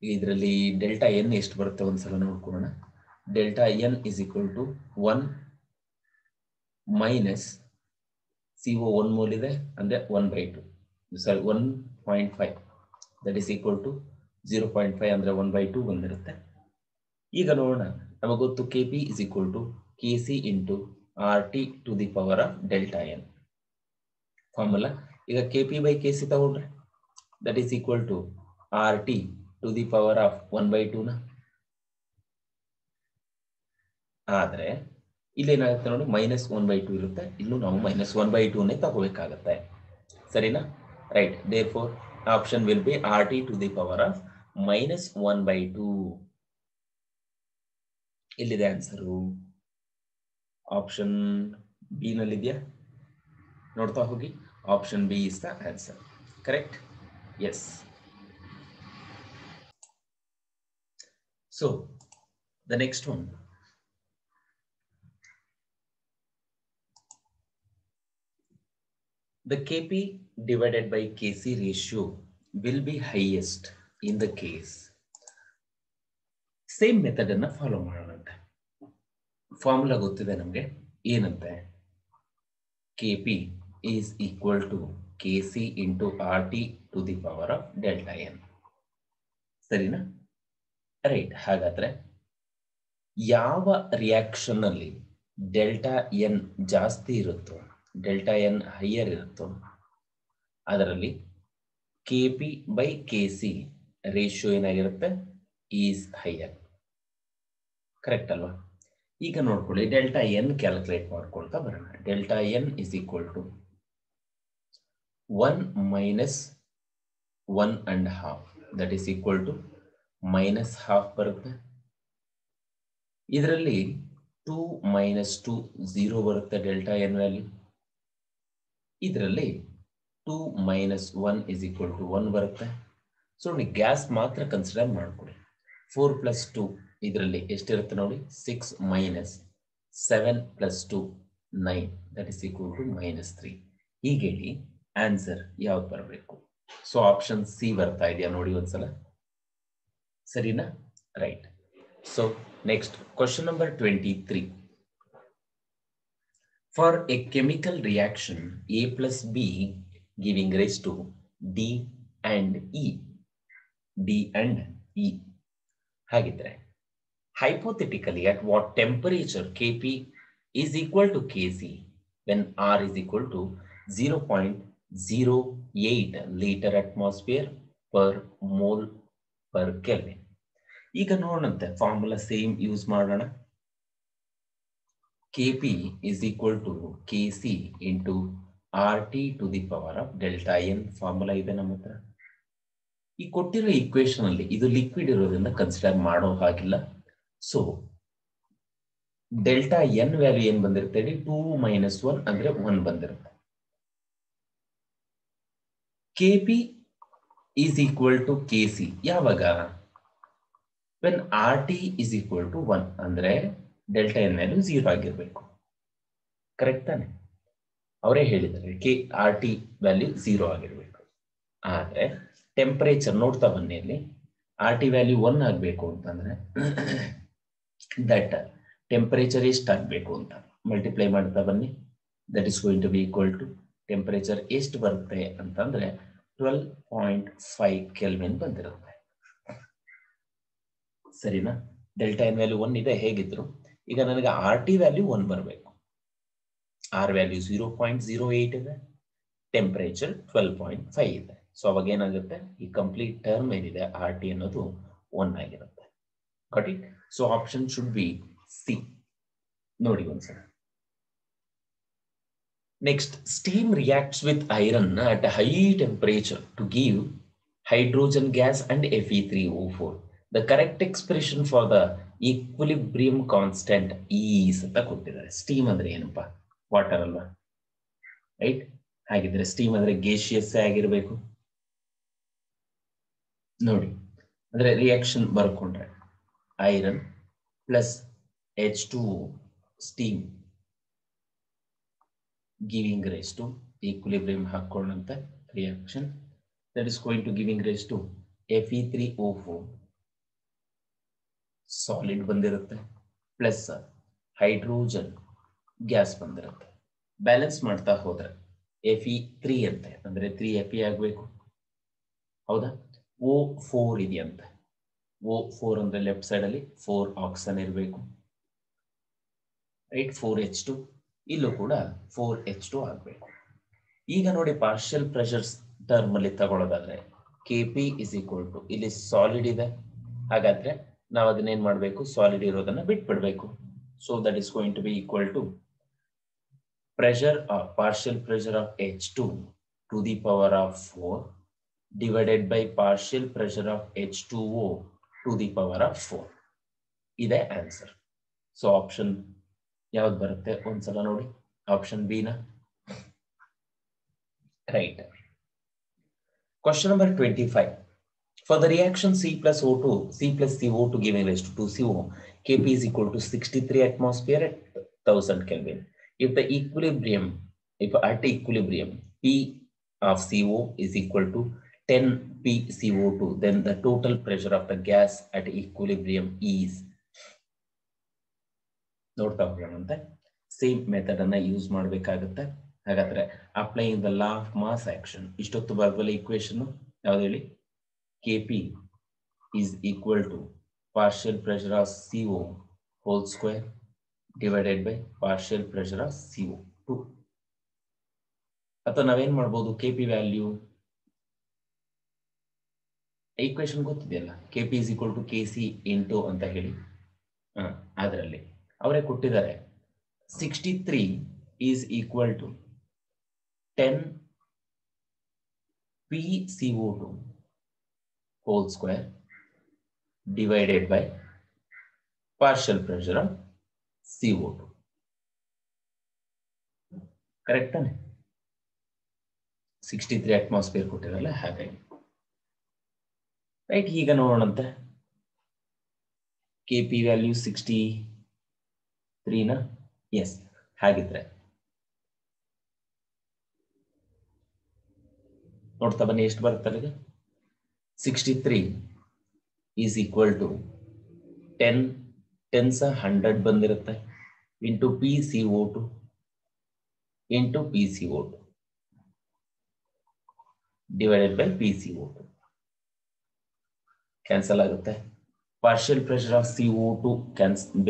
ಇದರಲ್ಲಿ delta N ಎಷ್ಟು ಬರುತ್ತೆ ಒಂದ್ಸಲ ನೋಡ್ಕೊಳ್ಳೋಣ. Delta N is equal to 1 minus CO 1 mole ಇದೆ ಅಂದ್ರೆ 1/2, ಸಾರಿ 1.5, that is equal to 0.5 ಅಂದ್ರೆ 1/2 ಬಂದಿರುತ್ತೆ. ಈಗ ನೋಡೋಣ, ನಮಗೆ ಗೊತ್ತು Kp is equal to Kc into RT to the power of delta N. Formula ಈಗ Kp by Kc ತಗೊಂಡ್ರೆ that is equal to RT to the power of 1/2 ನ. ಆದ್ರೆ ಇಲ್ಲೇನಾಗುತ್ತೆ ನೋಡಿ, -1/2 ಇರುತ್ತೆ. ಇಲ್ಲೂ ನಾವು -1/2 ತಗೋಬೇಕಾಗತ್ತೆ. ಸರಿನಾ? Right. therefore option will be RT to the power of -1/2. ಇಲ್ಲಿದೆ ಆನ್ಸರು. ಆಪ್ಷನ್ ಬಿ ನಲ್ಲಿದೆಯಾ? ನೋಡ್ತಾ ಹೋಗಿ. Option B is the answer. Correct? Yes. So the next one, the Kp divided by Kc ratio will be highest in the case. Same method ಅನ್ನ follow ಮಾಡೋಣಂತೆ. Formula ಗೊತ್ತಿದೆ ನಮಗೆ, ಏನಂತೆ? Kp is equal to Kc into RT to the power of delta n. ಸರಿನಾ? Right. ಹಾಗಾದ್ರೆ ಯಾವ reaction ಅಲ್ಲಿ delta N ಜಾಸ್ತಿ ಇರುತ್ತೋ, ಡೆಲ್ಟಾ ಎನ್ ಹೈಯರ್ ಇರುತ್ತೋ, ಅದರಲ್ಲಿ Kp by Kc ರೇಷಿಯೋ ಏನಾಗಿರುತ್ತೆ? Is higher. ಕರೆಕ್ಟ್ ಅಲ್ವಾ? ಈಗ ನೋಡ್ಕೊಳ್ಳಿ, ಡೆಲ್ಟಾ ಎನ್ ಕ್ಯಾಲ್ಕುಲೇಟ್ ಮಾಡ್ಕೊಳ್ತಾ ಬರೋಣ. Delta N is equal to 1 minus 1.5, that is equal to -12 ಬರುತ್ತೆ. ಇದರಲ್ಲಿ 2 minus 2 0 ಬರುತ್ತೆ ಡೆಲ್ಟಾ ಎನ್ ವ್ಯಾಲ್ಯೂ. ಇದರಲ್ಲಿ 2 minus 1 is equal to 1 ಬರುತ್ತೆ. ಸೊ ನೋಡಿ, ಗ್ಯಾಸ್ ಮಾತ್ರ ಕನ್ಸಿಡರ್ ಮಾಡ್ಕೊಳ್ಳಿ. 4 plus 2 ಇದರಲ್ಲಿ ಎಷ್ಟಿರುತ್ತೆ ನೋಡಿ? 6 minus 7 plus 2 9, that is equal to -3. ಹೀಗೆ ಹೇಳಿ ಆನ್ಸರ್ ಯಾವ್ದು ಬರಬೇಕು? ಸೊ ಆಪ್ಷನ್ ಸಿ ಬರ್ತಾ ಇದೆಯಾ ನೋಡಿ ಒಂದ್ಸಲ. ಸರಿನಾ? Right. So next question number 23. For a chemical reaction A plus B giving rise to D and E. D and E. ಹಾಗಿದ್ರೆ hypothetically at what temperature Kp is equal to Kc when R is equal to 0.08 liter atmosphere per mole per Kelvin. ಈಗ ನೋಡೋಣಂತೆ, formula same use ಮಾಡೋಣ. Kp is equal to Kc into RT to the power of delta n. Formula ಇದೆ ನಮ್ಮ ಹತ್ರ. ಈ ಕೊಟ್ಟಿರೋ equation ಅಲ್ಲಿ ಇದು liquid ಇರೋದ್ರಿಂದ ಕನ್ಸಿಡರ್ ಮಾಡೋ ಹಾಗಿಲ್ಲ. ಸೊ ಡೆಲ್ಟಾ ಎನ್ ವ್ಯಾಲ್ಯೂ ಏನ್ ಬಂದಿರುತ್ತೆ? 2 minus 1 ಅಂದ್ರೆ 1 ಬಂದಿರುತ್ತೆ. Kp is equal to Kc ಯಾವಾಗ? when RT is equal to 1 ಅಂದ್ರೆ ಡೆಲ್ಟಾ ಎನ್ ವ್ಯಾಲ್ಯೂ 0 ಆಗಿರ್ಬೇಕು. ಕರೆಕ್ಟ್ ತಾನೆ? ಅವರೇ ಹೇಳಿದ್ದಾರೆ RT ವ್ಯಾಲ್ಯೂ 0 ಆಗಿರ್ಬೇಕು. ಆದ್ರೆ ಟೆಂಪರೇಚರ್ ನೋಡ್ತಾ ಬನ್ನಿ, ಅಲ್ಲಿ RT ವ್ಯಾಲ್ಯೂ 1 ಆಗಬೇಕು ಅಂತಂದ್ರೆ ದಟ್ ಟೆಂಪರೇಚರ್ ಎಷ್ಟು ಆಗಬೇಕು ಅಂತ ಮಲ್ಟಿಪ್ಲೈ ಮಾಡ್ತಾ ಬನ್ನಿ. That is going to be equal to temperature ಎಷ್ಟು ಬರುತ್ತೆ ಅಂತಂದ್ರೆ 12.5 ಕೆಲ್ವಿನ್ ಬಂದಿರುತ್ತೆ. ಸರಿನಾ? ಡೆಲ್ಟಾ ಎನ್ ವ್ಯಾಲ್ಯೂ 1 ಇದೆ ಹೇಗಿದ್ರು. ಈಗ ನನಗೆ RT ವ್ಯಾಲ್ಯೂ 1 ಬರಬೇಕು. R ವ್ಯಾಲ್ಯೂ 0.08 ಇದೆ, ಟೆಂಪರೇಚರ್ 12.5 ಇದೆ. ಸೊ ಅವಾಗ ಏನಾಗುತ್ತೆ? ಈ ಕಂಪ್ಲೀಟ್ ಟರ್ಮ್ ಏನಿದೆ RT ಅನ್ನೋದು 1 ಆಗಿರುತ್ತೆ. Got it? So option should be C. ನೋಡಿ ಒಂದ್ಸಲ. Next, steam reacts with iron at high temperature to give hydrogen gas and Fe3O4. The correct expression for the equilibrium constant is ಅಂತ ಕೊಟ್ಟಿದ್ದಾರೆ. Steam ಅಂದ್ರೆ ಏನಪ್ಪಾ? Water ಅಲ್ವಾ? Right? ಹಾಗಿದ್ರೆ steam ಅಂದ್ರೆ gaseous ಆಗಿರ್ಬೇಕು. ನೋಡಿ, ಅಂದ್ರೆ ರಿಯಾಕ್ಷನ್ ಬರ್ಕೊಂಡ್ರೆ iron plus H2O steam giving rise to equilibrium ಹಾಕೊಂಡಂತ reaction, that is going to giving rise to Fe3O4 solid ಬಂದಿರುತ್ತೆ, ಪ್ಲಸ್ ಹೈಡ್ರೋಜನ್ ಗ್ಯಾಸ್ ಬಂದಿರುತ್ತೆ. ಬ್ಯಾಲೆನ್ಸ್ ಮಾಡ್ತಾ ಹೋದ್ರೆ Fe3 ಅಂತೆ ಅಂದ್ರೆ 3Fe ಆಗ್ಬೇಕು. ಹೌದಾ? O4 ಇದೆಯಂತೆ. O4 ಅಂದ್ರೆ ಲೆಫ್ಟ್ ಸೈಡ್ ಅಲ್ಲಿ 4 ಆಕ್ಸನ್ ಇರಬೇಕು. ರೈಟ್? 4H2 ಇಲ್ಲೂ ಕೂಡ 4H2 ಆಗಬೇಕು. ಈಗ ನೋಡಿ, ಪಾರ್ಷಿಯಲ್ ಪ್ರೆಷರ್ಸ್ ಟರ್ಮ್ ಅಲ್ಲಿ ತಗೊಳ್ಳೋದಾದ್ರೆ Kp ಇಸ್ ಈಕ್ವಲ್ ಟು, ಇಲ್ಲಿ ಸಾಲಿಡ್ ಇದೆ, ಹಾಗಾದ್ರೆ ನಾವು ಅದನ್ನೇನ್ ಮಾಡಬೇಕು? ಸಾಲಿಡ್ ಇರೋದನ್ನ ಬಿಟ್ಬಿಡ್ಬೇಕು. So that is going to be equal to pressure of partial pressure of H2 to the power of 4 divided by partial pressure of H2O to the power of 4. ಇದೆ answer. So option ಯಾವ್ದು ಬರುತ್ತೆ ಒಂದ್ಸಲ ನೋಡಿ. Option B ನ right. Question number 25. For the reaction C plus O2, C plus CO2 giving rise to 2CO, Kp is equal to 63 atmosphere at 1000 Kelvin. If at equilibrium, P of CO is equal to 10 pCO2, then the total pressure of the gas at equilibrium is. ನೋಡ್ತಾ ಹೋಗೋಣಂತೆ. Same method ಅನ್ನ use ಮಾಡಬೇಕಾಗುತ್ತೆ. ಹಾಗಾದ್ರೆ applying the law of mass action. ಇಷ್ಟೊತ್ತು ಭಾಗದಲ್ಲಿ equation ಯಾವ್ದು ಹೇಳಿ? Kp is equal to partial pressure of CO whole square divided by partial pressure of CO2. ಅಥವಾ ನಾವೇನ್ ಮಾಡ್ಬೋದು? Kp ವ್ಯಾಲ್ಯೂ ಈಕ್ವೇಶನ್ ಗೊತ್ತಿದೆಯಲ್ಲ, Kp is equal to Kc into ಅಂತ ಹೇಳಿ. ಅದರಲ್ಲಿ ಅವರೇ ಕೊಟ್ಟಿದ್ದಾರೆ 63 is equal to 10 pCO2 whole square divided by partial pressure of CO2. Correct ತಾನೆ? 63 ಅಟ್ಮಾಸ್ಫಿಯರ್ ಕೊಟ್ಟಿರಲ್ಲ, ಹಾಗಾಗಿ ರೈಟ್. ಈಗ ನೋಡೋಣಂತೆ. Kp ವ್ಯಾಲ್ಯೂ 63 ನ ಎಸ್. ಹಾಗಿದ್ರೆ ನೋಡ್ತಾ ಬನ್ನಿ ಎಷ್ಟು ಬರುತ್ತೆ ಅಲ್ಲಿಗೆ. 63 ಈಸ್ ಈಕ್ವಲ್ ಟು 10 10s 100 ಬಂದಿರುತ್ತೆ into pCO2 into pCO2 divided by pCO2. Cancel ಆಗುತ್ತೆ. ಪಾರ್ಷಿಯಲ್ ಪ್ರೆಷರ್ ಆಫ್ CO2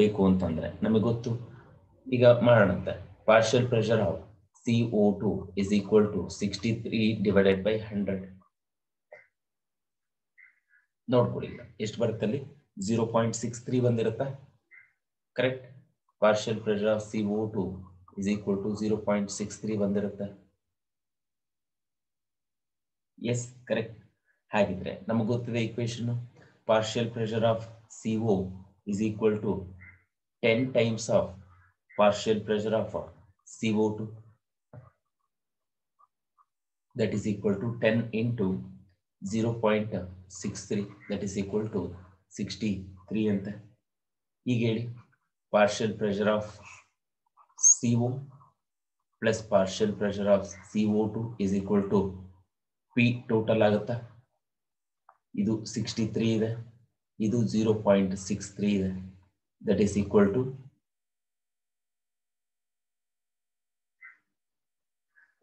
ಬೇಕು ಅಂತಂದ್ರೆ ನಮಗೆ ಗೊತ್ತು. ಈಗ ಮಾಡೋಣಂತೆ. Partial pressure of CO2 is equal to 63 divided by 100. ನೋಡ್ಕೊಳ್ಳಿ ಈಗ ಎಷ್ಟು ಬರುತ್ತೆ ಅಲ್ಲಿ. 0.63 ಬಂದಿರುತ್ತೆ. Correct. Partial pressure of CO2 is equal to 0.63 ಬಂದಿರುತ್ತೆ. Yes, correct. ಹಾಗಿದ್ರೆ ನಮಗೆ ಗೊತ್ತಿದೆ equation. Partial pressure of CO is equal to 10 times of partial pressure of CO2. That is equal to 10 into 0.63, that is equal to 63 ಅಂತ. ಈಗ ಹೇಳಿ, partial pressure of CO plus partial pressure of CO2 is equal to P total ಆಗುತ್ತಾ? ಇದು 63 ಇದೆ, ಇದು 0.63 ಇದೆ. that is equal to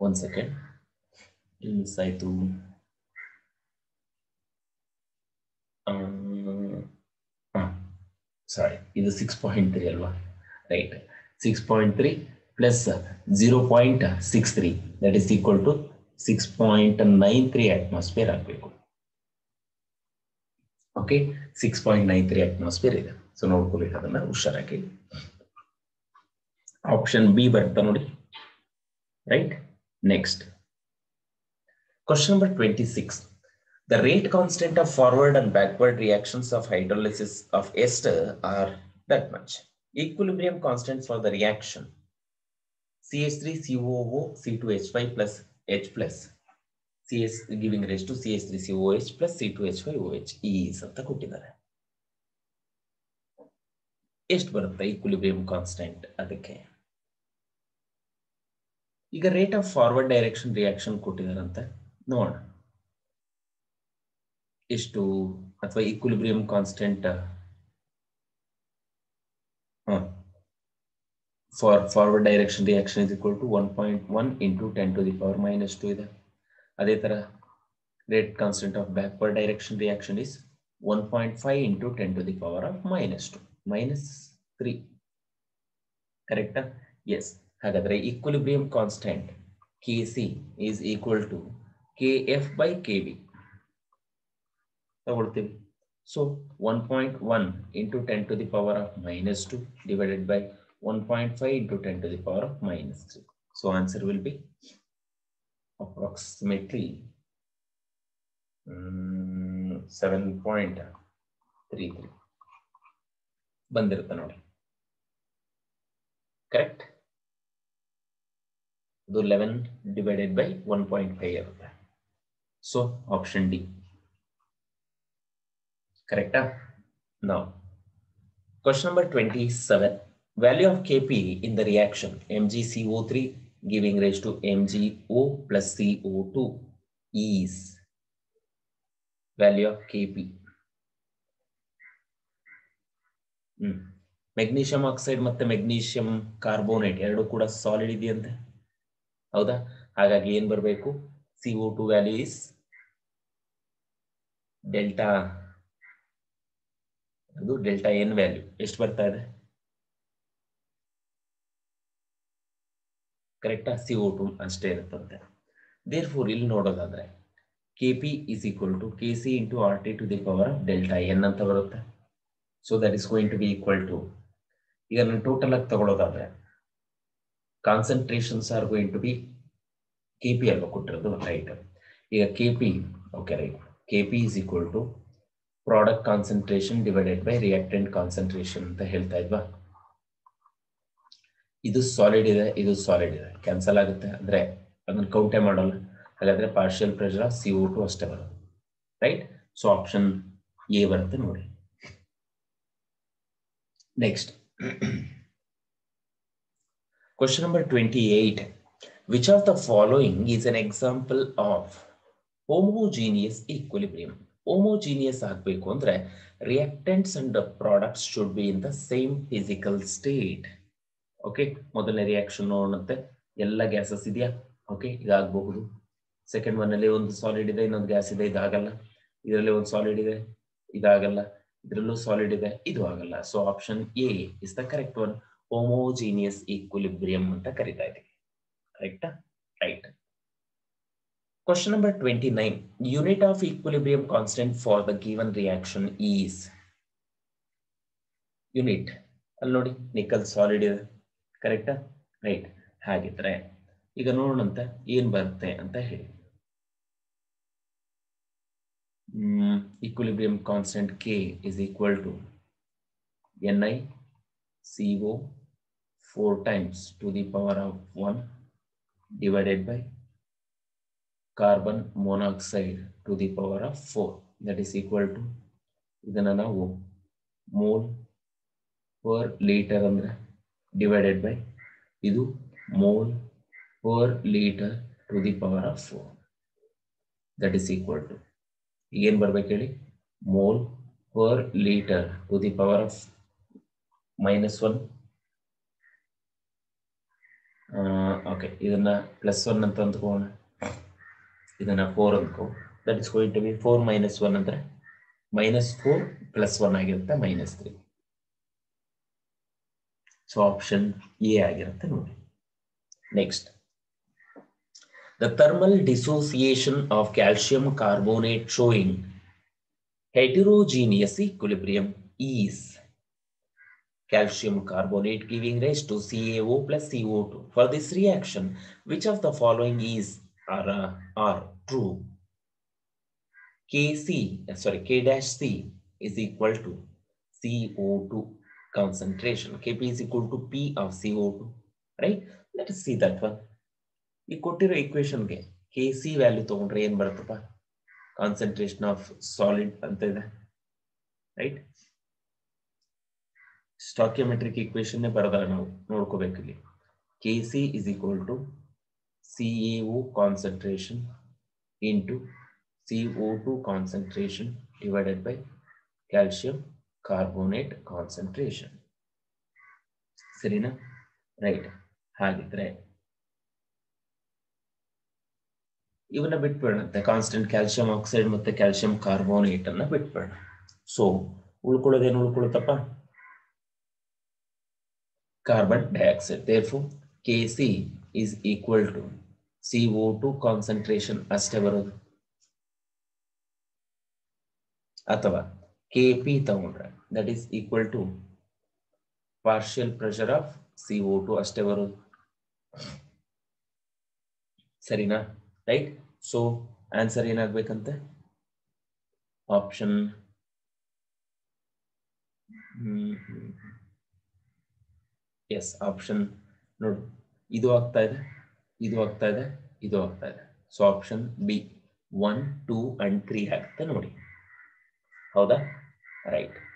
1 second. Miss ಆಯ್ತು. Sorry, ಇದು 6.3 ಅಲ್ವಾ? Right. 6.3 plus 0.63 that is equal to 6.93 atmosphere ಆಗಬೇಕು. ಓಕೆ, 6.93 ಅಟ್ಮಾಸ್ಫಿಯರ್ ಇದೆ. ಸೊ ನೋಡ್ಕೋಬೇಕು, ಅದನ್ನ ಹುಷಾರಾಗಿ. ಆಪ್ಷನ್ ಬಿ ಬರುತ್ತೆ ನೋಡಿ. Right. Next question number 26. The rate constant of forward and backward reactions of hydrolysis of ester are that much. Equilibrium constant for the reaction CH3COO C2H5 plus H plus CS giving rise to CH3COH plus C2H5OH is ಅಂತ ಕೊಟ್ಟಿದ್ದಾರೆ. ಎಷ್ಟು ಬರುತ್ತೆ equilibrium constant? ಅದಕ್ಕೆ ಈಗ rate of forward direction reaction ಕೊಟ್ಟಿದ್ದಾರಂತೆ. ನೋಡೋಣ ಎಷ್ಟು, ಅಥವಾ equilibrium constant for forward direction reaction is equal to 1.1 into 10 to the power minus 2 ಇದೆ. ಅದೇ ತರ rate constant of backward direction reaction is 1.5 into 10 to the power of minus 2 minus 3. ಕರೆಕ್ಟಾ? S. ಹಾಗಾದ್ರೆ equilibrium constant Kc is equal to Kf by Kb ತಗೊಳ್ತೀವಿ. So 1.1 into 10 to the power of minus 2 divided by 1.5 into 10 to the power of minus 3. So answer will be approximately 7.33 ಬಂದಿರುತ್ತೆ ನೋಡಿ. Correct. ಇದು 11 divided by 1.5 ಇರುತ್ತೆ. So option D ಕರೆಕ್ಟಾ. ನಾವು question number 27. Value of Kp in the reaction MgCO3 giving rise to MgO plus CO2 is value of Kp. Magnesium oxide ಮತ್ತೆ magnesium carbonate ಎರಡು ಕೂಡ solid ಇದೆಯಂತೆ, ಹೌದಾ? ಹಾಗಾಗಿ ಏನ್ ಬರಬೇಕು? CO2 ವ್ಯಾಲ್ಯೂ ಇಸ್ ಡೆಲ್ಟಾ, ಅದು ಡೆಲ್ಟಾ ಎನ್ ವ್ಯಾಲ್ಯೂ ಎಷ್ಟು ಬರ್ತಾ ಇದೆ? ಕರೆಕ್ಟಾ? CO2 ಅಷ್ಟೇ ಇರುತ್ತಂತೆ. ದೇರ್ಫೋರ್ ಇಲ್ಲಿ ನೋಡೋದಾದ್ರೆ Kp is equal to Kc into RT to the power of delta n ಅಂತ ಬರುತ್ತೆ. So that is going to be equal to, ಈಗ ನಾನು ಟೋಟಲ್ ಆಗಿ ತಗೊಳ್ಳೋದಾದ್ರೆ concentrations are going to be Kp ಅಲ್ವಾ ಕೊಟ್ಟಿರೋದು, ರೈಟ್? ಈಗ Kp, okay right, Kp is equal to product concentration divided by reactant concentration ಅಂತ ಹೇಳ್ತಾ ಇದ್ವಾ? ಇದು ಸಾಲಿಡ್ ಇದೆ, ಇದು ಸಾಲಿಡ್ ಇದೆ, ಕ್ಯಾನ್ಸಲ್ ಆಗುತ್ತೆ, ಅಂದ್ರೆ ಅದನ್ನ ಕೌಂಟೇ ಮಾಡೋಲ್ಲ. ಹಾಗಾದ್ರೆ ಪಾರ್ಷಿಯಲ್ ಪ್ರೆಷರ್ ಆಫ್ CO2 ಅಷ್ಟೇ ಬರೋದು, ರೈಟ್? ಸೊ ಆಪ್ಷನ್ ಎ ಬರುತ್ತೆ ನೋಡಿ. Next question number 28. Which of the following is an example of homogeneous equilibrium? Homogeneous ಆಗಬೇಕು ಅಂದ್ರೆ reactants and the products should be in the same physical state. Okay, ಮೊದಲನೇ reaction ನೋಡುತ್ತೆ, ಎಲ್ಲ gases ಇದೆಯಾ? Okay, ಇದಾಗಬಹುದು. Second one ಅಲ್ಲಿ ಒಂದು solid ಇದೆ, ಇನ್ನೊಂದು gas ಇದೆ, ಇದಾಗಲ್ಲ. ಇದರಲ್ಲಿ ಒಂದು ಸಾಲಿಡ್ ಇದೆ, ಇದಾಗಲ್ಲ. ಇದರಲ್ಲೂ ಸಾಲಿಡ್ ಇದೆ, ಇದು ಆಗಲ್ಲ. So option A is the correct one. Homogeneous equilibrium ಅಂತ ಕರಿತಾ ಇದೀವಿ, ಕರೆಕ್ಟಾ? Right. Question number 29. Unit of equilibrium constant for the given reaction is. Unit ಅಲ್ಲಿ ನೋಡಿ, ನಿಕಲ್ ಸಾಲಿಡ್ ಇದೆ, ಕರೆಕ್ಟಾ? ರೈಟ್. ಹಾಗಿದ್ರೆ ಈಗ ನೋಡೋಣಂತ ಏನ್ ಬರುತ್ತೆ ಅಂತ ಹೇಳಿ. Equilibrium constant K is equal to NiCO 4 times to the power of 1 divided by carbon monoxide to the power of 4. That is equal to, ಇದನ್ನ ನಾವು ಮೋಲ್ per liter ಅಂದ್ರೆ divided by ಇದು mole per liter to the power of 4. That is equal to, ಏನ್ ಬರ್ಬೇಕು ಹೇಳಿ? mole per liter to the power of -1. ಓಕೆ, ಇದನ್ನ +1 ಅಂತ ಅಂದ್ಕೋಣ, ಇದನ್ನ 4 ಅಂದ್ಕೋ. That is going to be 4 - 1 ಅಂದ್ರೆ -4 + 1 ಆಗಿರುತ್ತೆ, -3. ಸೊ ಆಪ್ಷನ್ ಎ ಆಗಿರುತ್ತೆ ನೋಡಿ. Next, the thermal dissociation of calcium carbonate showing heterogeneous equilibrium is calcium carbonate giving rise to CaO plus CO2. For this reaction, which of the following are true? K-C is equal to CO2 concentration. Kp is equal to P of CO2, right? Let us see that one. ಈ ಕೊಟ್ಟಿರೋ equation ಗೆ Kc value ತಗೊಂಡ್ರೆ ಏನ್ ಬರುತ್ತಪ್ಪ? Concentration of solid ಅಂತ ಇದೆ, right? Stoichiometric equation ಬರೆದಾಗ ನಾವು ನೋಡ್ಕೋಬೇಕು ಇಲ್ಲಿ. Kc is equal to CaO concentration into CO2 concentration divided by calcium carbonate concentration. ಸರಿನಾ? ರೈಟ್. ಹಾಗಿದ್ರೆ ಇವನ್ನ ಬಿಟ್ಬಿಡಂತೆ, ಕಾನ್ಸ್ಟೆಂಟ್ ಕ್ಯಾಲ್ಸಿಯಂ ಆಕ್ಸೈಡ್ ಮತ್ತೆ ಕ್ಯಾಲ್ಸಿಯಂ ಕಾರ್ಬೋನೇಟ್ ಅನ್ನ ಬಿಟ್ಬಿಡ. ಸೊ ಉಳ್ಕೊಳ್ಳೋದೇನು ಉಳ್ಕೊಳ್ಳುತ್ತಪ್ಪ? Carbon dioxide. therefore Kc is equal to CO2 concentration ಅಷ್ಟೇ ಬರೋದು. ಅಥವಾ Kp ತಗೊಂಡ್ರೆ that is equal to partial pressure of CO2 ಅಷ್ಟೇ ಬರೋದು, ಸರಿನಾ? ರೈಟ್. ಸೊ ಆನ್ಸರ್ ಏನಾಗ್ಬೇಕಂತೆ? ಆಪ್ಷನ್ ಎಸ್, ಆಪ್ಷನ್ ನೋಡು, ಇದು ಆಗ್ತಾ ಇದೆ, ಇದು ಆಗ್ತಾ ಇದೆ, ಇದು ಆಗ್ತಾ ಇದೆ. ಸೊ ಆಪ್ಷನ್ ಬಿ 1, 2 and 3 ಆಗುತ್ತೆ ನೋಡಿ. ಹೌದಾ? ರೈಟ್.